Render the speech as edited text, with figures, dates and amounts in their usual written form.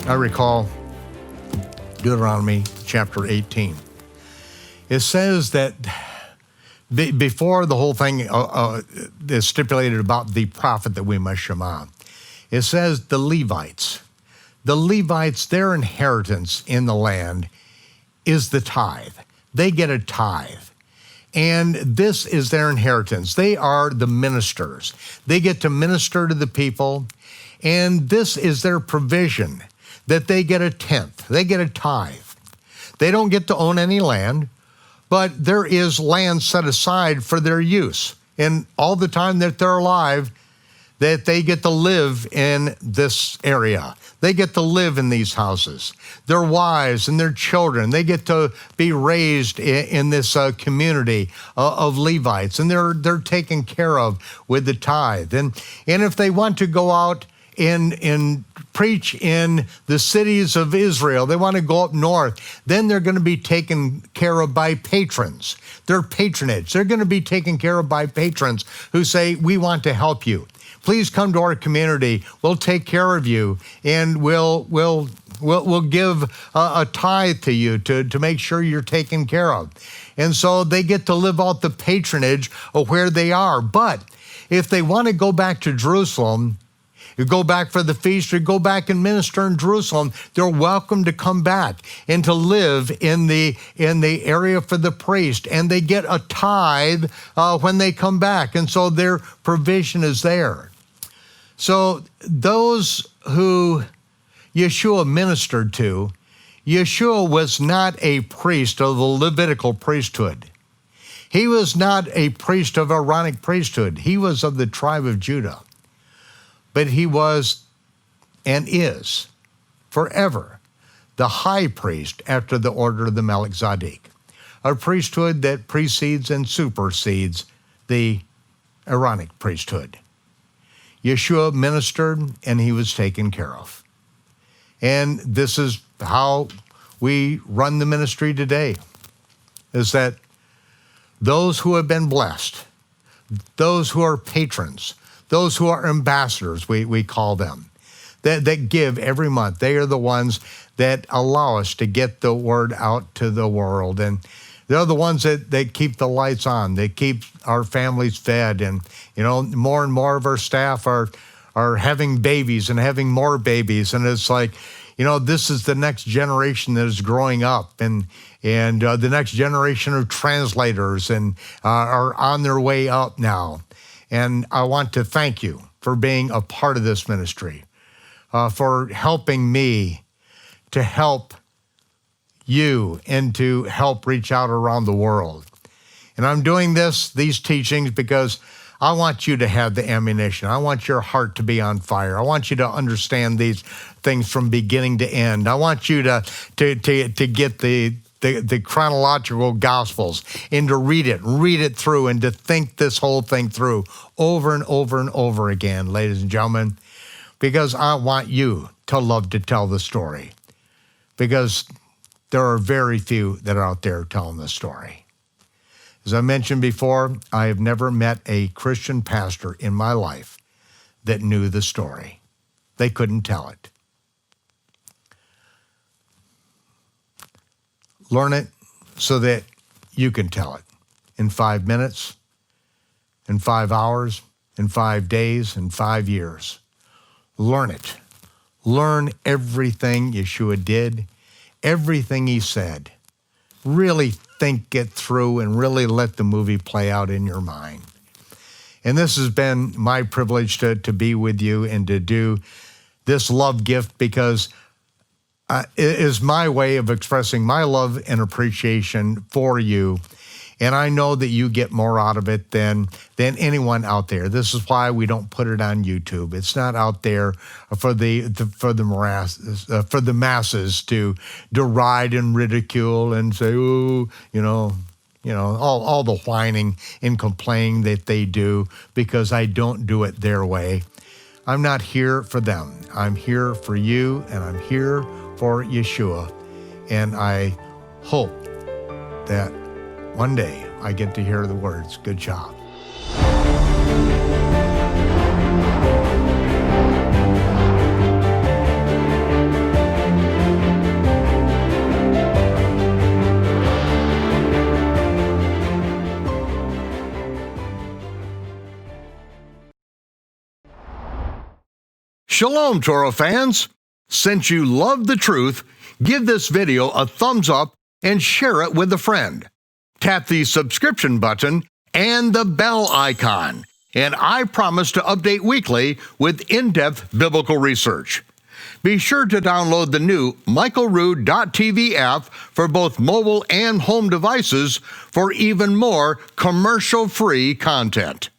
I recall Deuteronomy chapter 18. It says that before the whole thing is stipulated about the prophet that we must shema, it says the Levites, their inheritance in the land is the tithe. They get a tithe. And this is their inheritance. They are the ministers. They get to minister to the people. And this is their provision, that they get a tenth. They get a tithe. They don't get to own any land, but there is land set aside for their use. And all the time that they're alive, that they get to live in this area. They get to live in these houses. Their wives and their children, they get to be raised in this community of Levites, and they're taken care of with the tithe. And if they want to go out and preach in the cities of Israel, they want to go up north, then they're going to be taken care of by patrons. Their patronage. They're going to be taken care of by patrons who say, we want to help you. Please come to our community. We'll take care of you, and we'll give a tithe to you to make sure you're taken care of. And so they get to live out the patronage of where they are. But if they want to go back to Jerusalem, you go back for the feast, or go back and minister in Jerusalem, they're welcome to come back and to live in the area for the priest. And they get a tithe when they come back. And so their provision is there. So those who Yeshua ministered to, Yeshua was not a priest of the Levitical priesthood. He was not a priest of Aaronic priesthood. He was of the tribe of Judah. But he was and is forever the high priest after the order of the Melchizedek, a priesthood that precedes and supersedes the Aaronic priesthood. Yeshua ministered and he was taken care of. And this is how we run the ministry today, is that those who have been blessed, those who are patrons, those who are ambassadors, we call them, that give every month, they are the ones that allow us to get the word out to the world. And they're the ones that keep the lights on. They keep our families fed. And, more and more of our staff are having babies and having more babies. And it's like, this is the next generation that is growing up. And the next generation of translators and are on their way up now. And I want to thank you for being a part of this ministry, for helping me to help you and to help reach out around the world. And I'm doing these teachings because I want you to have the ammunition. I want your heart to be on fire. I want you to understand these things from beginning to end. I want you to get the chronological gospels and to read it through and to think this whole thing through over and over and over again, ladies and gentlemen, because I want you to love to tell the story, because there are very few that are out there telling the story. As I mentioned before, I have never met a Christian pastor in my life that knew the story. They couldn't tell it. Learn it so that you can tell it in 5 minutes, in 5 hours, in 5 days, in 5 years. Learn it. Learn everything Yeshua did, everything he said. Really think it through and really let the movie play out in your mind. And this has been my privilege to be with you and to do this love gift, because it is my way of expressing my love and appreciation for you. And I know that you get more out of it than anyone out there. This is why we don't put it on YouTube. It's not out there for the masses to deride and ridicule and say, oh, all the whining and complaining that they do, because I don't do it their way. I'm not here for them. I'm here for you, and I'm here for Yeshua. And I hope that one day I get to hear the words, good job. Shalom, Torah fans. Since you love the truth, give this video a thumbs up and share it with a friend. Tap the subscription button and the bell icon, and I promise to update weekly with in-depth biblical research. Be sure to download the new michaelrood.tv app for both mobile and home devices for even more commercial-free content.